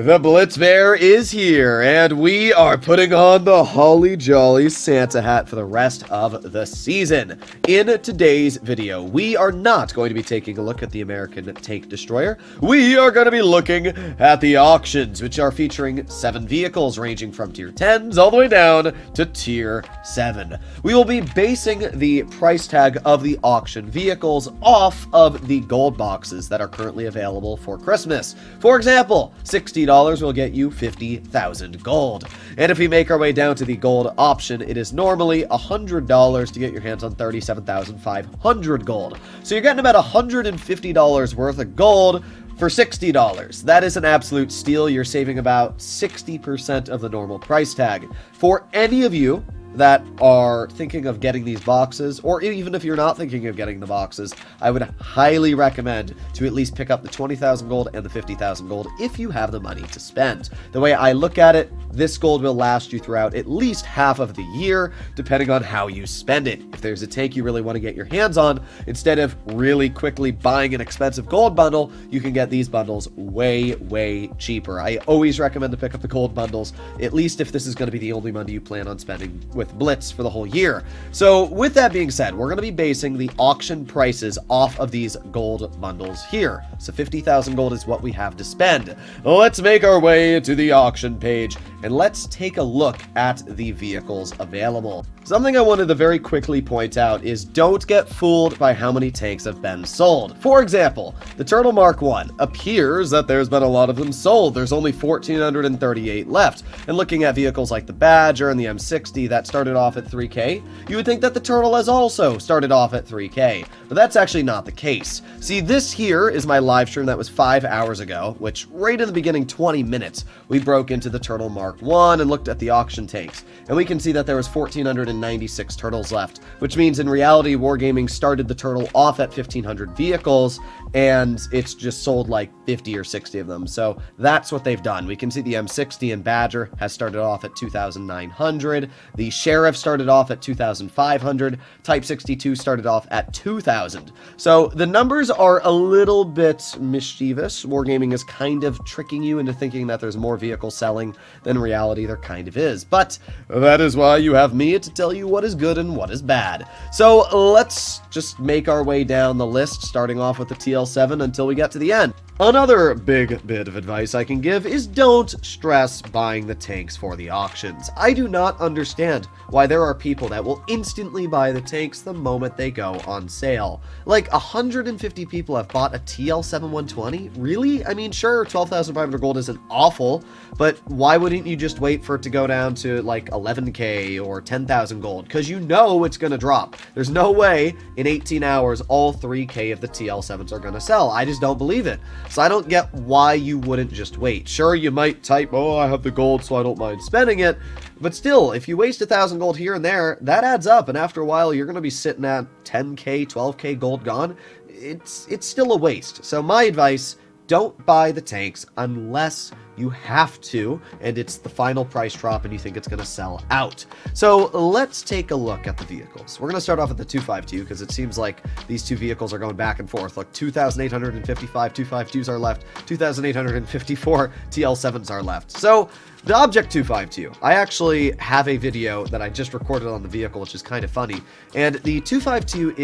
The Blitz Bear is here, and we are putting on the holly jolly Santa hat for the rest of the season. In today's video, we are not going to be taking a look at the American Tank Destroyer. We are going to be looking at the auctions, which are featuring 7 vehicles ranging from tier 10s all the way down to tier 7. We will be basing the price tag of the auction vehicles off of the gold boxes that are currently available for Christmas. For example, $60 will get you 50,000 gold. And if we make our way down to the gold option, it is normally $100 to get your hands on 37,500 gold. So you're getting about $150 worth of gold for $60. That is an absolute steal. You're saving about 60% of the normal price tag. For any of you that are thinking of getting these boxes, or even if you're not thinking of getting the boxes, I would highly recommend to at least pick up the 20,000 gold and the 50,000 gold if you have the money to spend. The way I look at it, this gold will last you throughout at least half of the year, depending on how you spend it. If there's a tank you really want to get your hands on, instead of really quickly buying an expensive gold bundle, you can get these bundles way cheaper. I always recommend to pick up the gold bundles, at least if this is going to be the only money you plan on spending with Blitz for the whole year. So with that being said, we're going to be basing the auction prices off of these gold bundles here. So 50,000 gold is what we have to spend. Let's make our way to the auction page and let's take a look at the vehicles available. Something I wanted to very quickly point out is don't get fooled by how many tanks have been sold. For example, the Turtle Mark 1 appears that there's been a lot of them sold. There's only 1,438 left. And looking at vehicles like the Badger and the M60 that started off at 3K, you would think that the Turtle has also started off at 3K. But that's actually not the case. See, this here is my live stream that was 5 hours ago, which right in the beginning 20 minutes, we broke into the Turtle Mark 1 and looked at the auction tanks. And we can see that there was 1,496 turtles left, which means in reality, Wargaming started the Turtle off at 1,500 vehicles, and it's just sold like 50 or 60 of them. So that's what they've done. We can see the M60 and Badger has started off at 2,900. The Sheriff started off at 2,500. Type 62 started off at 2,000. So the numbers are a little bit mischievous. Wargaming is kind of tricking you into thinking that there's more vehicles selling than in reality there kind of is. But that is why you have me to tell you what is good and what is bad. So let's just make our way down the list, starting off with the TL7 until we get to the end. Another big bit of advice I can give is don't stress buying the tanks for the auctions. I do not understand why there are people that will instantly buy the tanks the moment they go on sale. Like 150 people have bought a TL7 120? Really? I mean, sure, 12,500 gold isn't awful, but why wouldn't you just wait for it to go down to like 11k or 10,000 gold? Because you know it's going to drop. There's no way in 18 hours all 3k of the TL7s are going to sell. I just don't believe it. So I don't get why you wouldn't just wait. Sure, you might type, oh, I have the gold, so I don't mind spending it. But still, if you waste 1,000 gold here and there, that adds up. And after a while, you're going to be sitting at 10k, 12k gold gone. It's still a waste. So my advice, don't buy the tanks unless you have to, and it's the final price drop and you think it's going to sell out. So let's take a look at the vehicles. We're going to start off with the 252 because it seems like these two vehicles are going back and forth. Look, 2,855 252s are left, 2,854 TL7s are left. So the Object 252, I actually have a video that I just recorded on the vehicle, which is kind of funny. And the 252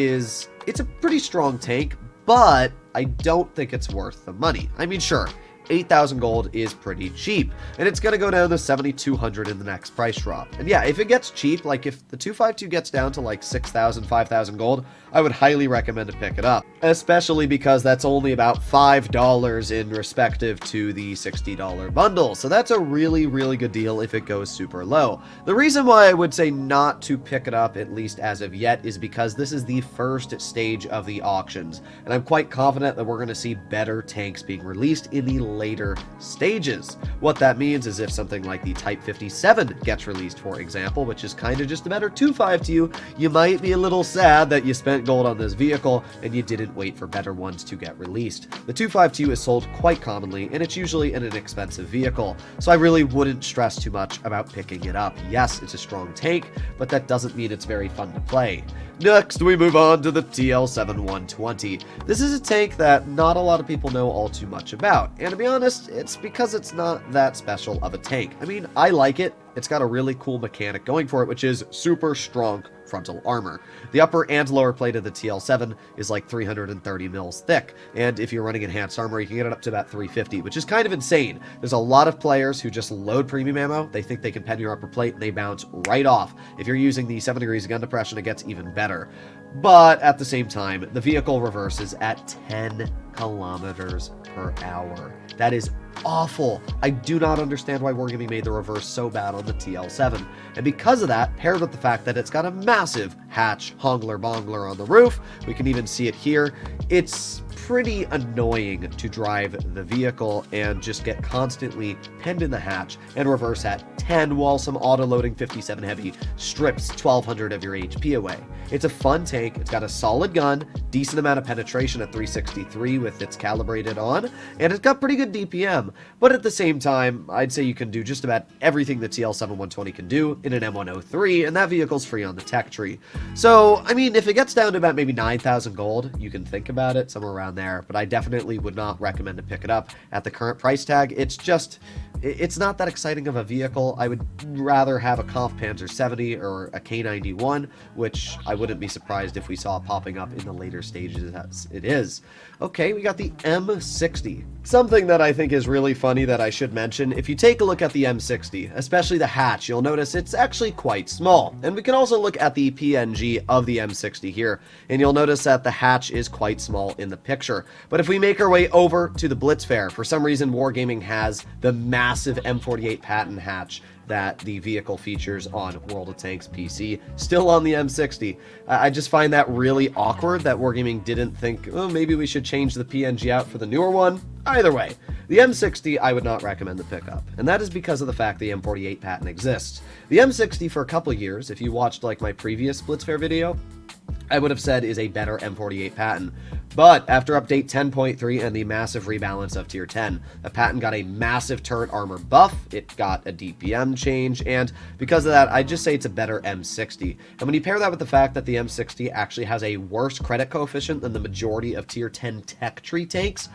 it's a pretty strong tank, but I don't think it's worth the money. I mean, sure, 8,000 gold is pretty cheap, and it's going to go down to 7,200 in the next price drop. And yeah, if it gets cheap, like if the 252 gets down to like 6,000, 5,000 gold, I would highly recommend to pick it up, especially because that's only about $5 in respective to the $60 bundle. So that's a really good deal if it goes super low. The reason why I would say not to pick it up, at least as of yet, is because this is the first stage of the auctions, and I'm quite confident that we're going to see better tanks being released in the later stages. What that means is if something like the Type 57 gets released, for example, which is kind of just a better 252, you might be a little sad that you spent gold on this vehicle and you didn't wait for better ones to get released. The 252 is sold quite commonly, and it's usually an inexpensive vehicle, so I really wouldn't stress too much about picking it up. Yes, it's a strong tank, but that doesn't mean it's very fun to play. Next, we move on to the TL-7-120. This is a tank that not a lot of people know all too much about, and to be honest, it's because it's not that special of a tank. I mean, I like it. It's got a really cool mechanic going for it, which is super strong frontal armor. The upper and lower plate of the TL-7 is like 330 mils thick, and if you're running enhanced armor, you can get it up to about 350, which is kind of insane. There's a lot of players who just load premium ammo, they think they can pen your upper plate, and they bounce right off. If you're using the 7 degrees of gun depression, it gets even better. But at the same time, the vehicle reverses at 10 kilometers per hour. That is awful. I do not understand why Wargaming made the reverse so bad on the TL-7. And because of that, paired with the fact that it's got a massive hatch hongler-bongler on the roof, we can even see it here, it's pretty annoying to drive the vehicle and just get constantly pinned in the hatch and reverse at 10 while some auto-loading 57 heavy strips 1200 of your HP away. It's a fun tank, it's got a solid gun, decent amount of penetration at 363 with its calibrated on, and it's got pretty good DPM, but at the same time, I'd say you can do just about everything the TL-7-120 can do in an M103, and that vehicle's free on the tech tree. So, I mean, if it gets down to about maybe 9,000 gold, you can think about it, somewhere around there, but I definitely would not recommend to pick it up at the current price tag. It's not that exciting of a vehicle. I would rather have a Kampfpanzer 70 or a K91, which I wouldn't be surprised if we saw popping up in the later stages as it is. Okay, we got the M60. Something that I think is really funny that I should mention, if you take a look at the M60, especially the hatch, you'll notice it's actually quite small. And we can also look at the PNG of the M60 here, and you'll notice that the hatch is quite small in the picture. But if we make our way over to the Blitz Fair, for some reason Wargaming has the massive M48 patent hatch that the vehicle features on World of Tanks PC, still on the M60. I just find that really awkward that Wargaming didn't think, oh, maybe we should change the PNG out for the newer one. Either way, the M60 I would not recommend to pick up, and that is because of the fact the M48 patent exists. The M60 for a couple of years, if you watched like my previous Blitz Fair video, I would have said is a better M48 patent. But after update 10.3 and the massive rebalance of tier 10, the patent got a massive turret armor buff, it got a DPM change, and because of that, I just say it's a better M60. And when you pair that with the fact that the M60 actually has a worse credit coefficient than the majority of tier 10 tech tree tanks,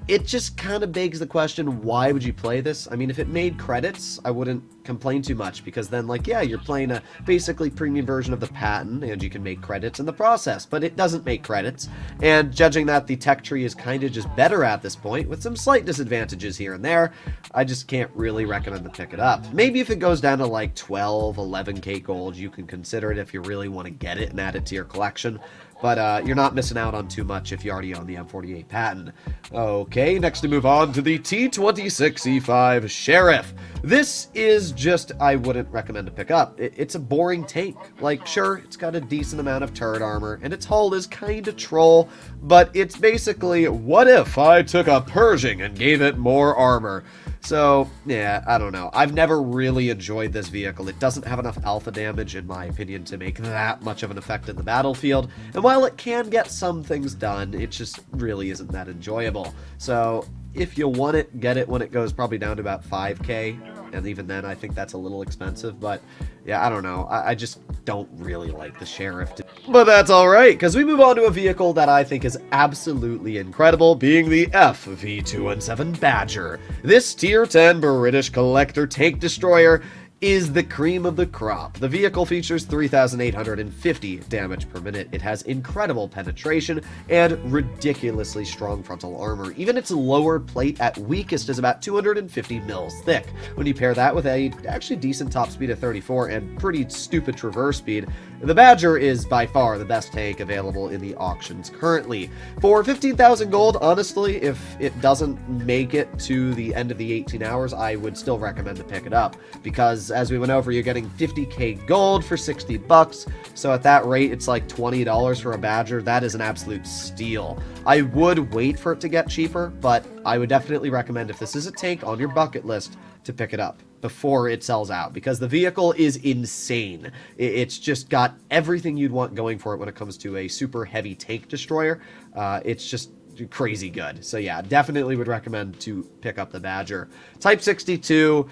it just kind of begs the question, why would you play this? I mean, if it made credits, I wouldn't complain too much, because then, like, yeah, you're playing a basically premium version of the patent, and you can make credits in the process, but it doesn't make credits, and judging that the tech tree is kind of just better at this point, with some slight disadvantages here and there, I just can't really recommend to pick it up. Maybe if it goes down to like 12, 11k gold, you can consider it if you really want to get it and add it to your collection. But you're not missing out on too much if you already own the M48 patent. Okay, next to move on to the T26E5 Sheriff. This is just, I wouldn't recommend to pick up. It's a boring tank. Like, sure, it's got a decent amount of turret armor, and its hull is kind of troll, but it's basically, what if I took a Pershing and gave it more armor? So, yeah, I don't know. I've never really enjoyed this vehicle. It doesn't have enough alpha damage, in my opinion, to make that much of an effect in the battlefield. And while it can get some things done, it just really isn't that enjoyable. So, if you want it, get it when it goes probably down to about 5k. And even then, I think that's a little expensive. But, yeah, I don't know. I just don't really like the Sheriff. But that's alright, because we move on to a vehicle that I think is absolutely incredible, being the FV217 Badger. This tier 10 British collector tank destroyer is the cream of the crop. The vehicle features 3,850 damage per minute. It has incredible penetration and ridiculously strong frontal armor. Even its lower plate at weakest is about 250 mils thick. When you pair that with a actually decent top speed of 34 and pretty stupid traverse speed, the Badger is by far the best tank available in the auctions currently. For 15,000 gold, honestly, if it doesn't make it to the end of the 18 hours, I would still recommend to pick it up, because as we went over, you're getting 50k gold for 60 bucks, so at that rate, it's like $20 for a Badger. That is an absolute steal. I would wait for it to get cheaper, but I would definitely recommend, if this is a tank on your bucket list, to pick it up before it sells out, because the vehicle is insane. It's just got everything you'd want going for it when it comes to a super heavy tank destroyer. It's just crazy good. So yeah, definitely would recommend to pick up the Badger. Type 62,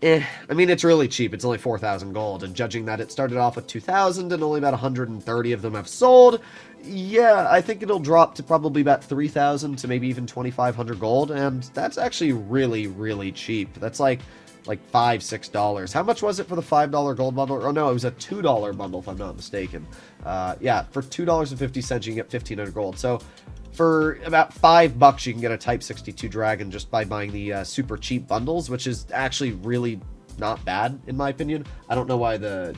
I mean, it's really cheap. It's only 4,000 gold, and judging that it started off with 2,000 and only about 130 of them have sold, yeah, I think it'll drop to probably about 3,000 to maybe even 2,500 gold, and that's actually really, really cheap. That's like $5, $6. How much was it for the $5 gold bundle? Oh no, it was a $2 bundle if I'm not mistaken. Yeah, for $2.50 you can get 1,500 gold. So for about $5 you can get a Type 62 Dragon just by buying the super cheap bundles, which is actually really not bad in my opinion. I don't know why the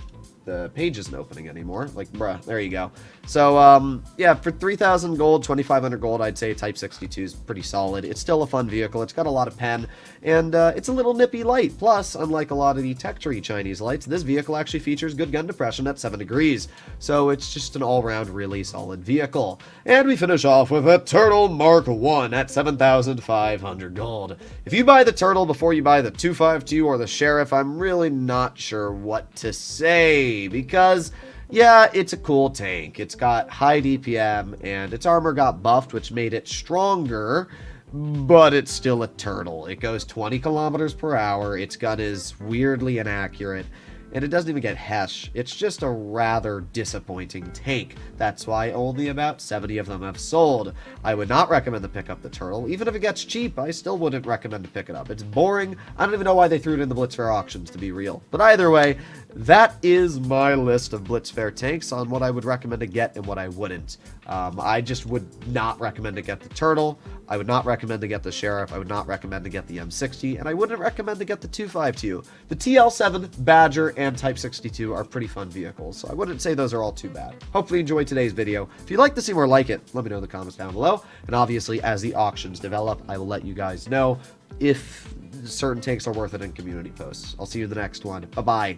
page isn't opening anymore. Like, bruh, there you go. So, yeah, for 3,000 gold, 2,500 gold, I'd say Type 62 is pretty solid. It's still a fun vehicle. It's got a lot of pen, and it's a little nippy light. Plus, unlike a lot of the tech tree Chinese lights, this vehicle actually features good gun depression at 7 degrees. So it's just an all-round really solid vehicle. And we finish off with a Turtle Mark 1 at 7,500 gold. If you buy the Turtle before you buy the 252 or the Sheriff, I'm really not sure what to say. Because, yeah, it's a cool tank. It's got high DPM, and its armor got buffed, which made it stronger, but it's still a turtle. It goes 20 kilometers per hour. Its gun is weirdly inaccurate, and it doesn't even get Hesh. It's just a rather disappointing tank. That's why only about 70 of them have sold. I would not recommend to pick up the Turtle. Even if it gets cheap, I still wouldn't recommend to pick it up. It's boring. I don't even know why they threw it in the Blitz Fair auctions, to be real. But either way, that is my list of Blitz Fair tanks on what I would recommend to get and what I wouldn't. I just would not recommend to get the Turtle. I would not recommend to get the Sheriff. I would not recommend to get the M60. And I wouldn't recommend to get the 252. The TL7, Badger, and Type 62 are pretty fun vehicles, so I wouldn't say those are all too bad. Hopefully you enjoyed today's video. If you'd like to see more like it, let me know in the comments down below. And obviously, as the auctions develop, I will let you guys know if certain tanks are worth it in community posts. I'll see you in the next one. Bye-bye.